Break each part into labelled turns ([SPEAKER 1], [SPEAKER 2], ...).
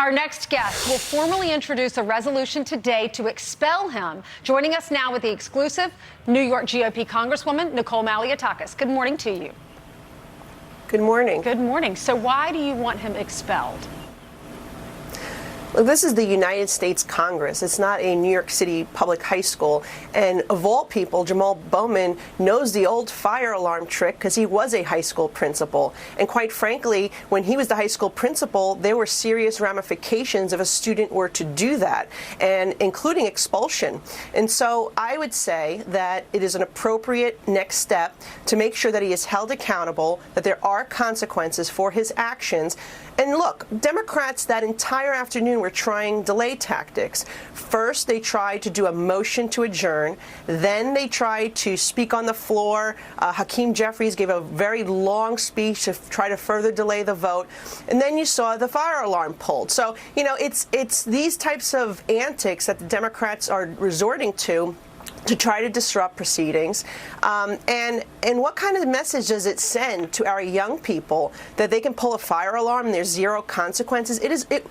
[SPEAKER 1] Our next guest will formally introduce a resolution today to expel him. Joining us now with the exclusive, New York GOP Congresswoman Nicole Malliotakis. Good morning to you.
[SPEAKER 2] Good morning.
[SPEAKER 1] Good morning. So why do you want him expelled?
[SPEAKER 2] Look, this is the United States Congress. It's not a New York City public high school. And of all people, Bowman knows the old fire alarm trick because he was a high school principal. And quite frankly, when he was the high school principal, there were serious ramifications if a student were to do that, and including expulsion. And so I would say that it is an appropriate next step to make sure that he is held accountable, that there are consequences for his actions. And look, Democrats that entire afternoon were trying delay tactics. First, they tried to do a motion to adjourn. Then they tried to speak on the floor. Hakeem Jeffries gave a very long speech to try to further delay the vote. And then you saw the fire alarm pulled. So, you know, it's these types of antics that the Democrats are resorting to try to disrupt proceedings. And what kind of message does it send to our young people that they can pull a fire alarm and there's zero consequences?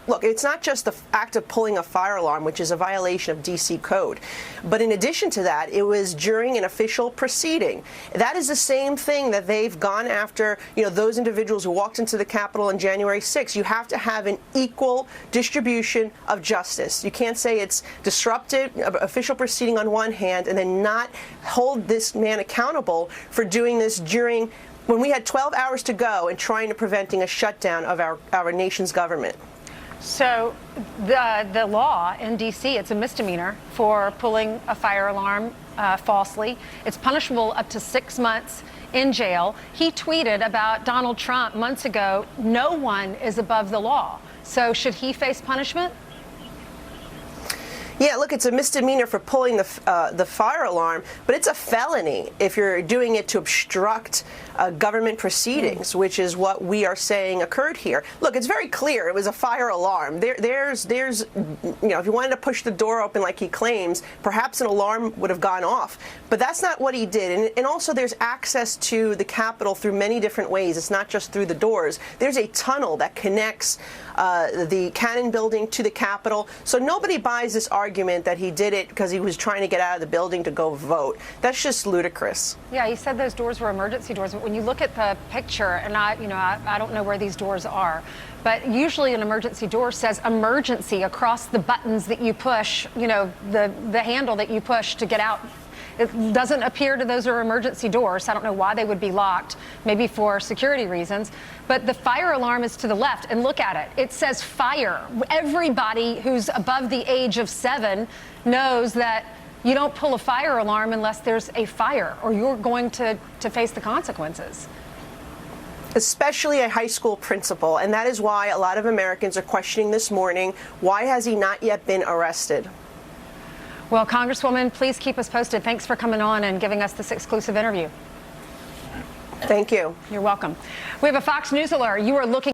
[SPEAKER 2] Look, it's not just the act of pulling a fire alarm, which is a violation of DC code. But in addition to that, it was during an official proceeding. That is the same thing that they've gone after, you know, those individuals who walked into the Capitol on January 6th. You have to have an equal distribution of justice. You can't say it's disrupted, official proceeding on one hand, and then not hold this man accountable for doing this when we had 12 hours to go and trying to preventing a shutdown of our nation's government.
[SPEAKER 1] So the law in D.C., it's a misdemeanor for pulling a fire alarm falsely. It's punishable up to 6 months in jail. He tweeted about Donald Trump months ago, no one is above the law. So should he face punishment?
[SPEAKER 2] Yeah, look, it's a misdemeanor for pulling the fire alarm, but it's a felony if you're doing it to obstruct government proceedings, which is what we are saying occurred here. Look, it's very clear it was a fire alarm. There's, you know, if he wanted to push the door open like he claims, perhaps an alarm would have gone off. But that's not what he did. And also there's access to the Capitol through many different ways. It's not just through the doors. There's a tunnel that connects the Cannon Building to the Capitol. So nobody buys this argument that he did it because he was trying to get out of the building to go vote. That's just ludicrous.
[SPEAKER 1] Yeah, he said those doors were emergency doors. But when you look at the picture, and I don't know where these doors are, but usually an emergency door says emergency across the buttons that you push, you know, the handle that you push to get out. It doesn't appear to those are emergency doors. I don't know why they would be locked, maybe for security reasons. But the fire alarm is to the left, and look at it. It says fire. Everybody who's above the age of 7 knows that you don't pull a fire alarm unless there's a fire, or you're going to face the consequences.
[SPEAKER 2] Especially a high school principal, and that is why a lot of Americans are questioning this morning, why has he not yet been arrested?
[SPEAKER 1] Well, Congresswoman, please keep us posted. Thanks for coming on and giving us this exclusive interview.
[SPEAKER 2] Thank you.
[SPEAKER 1] You're welcome. We have a Fox News alert. You are looking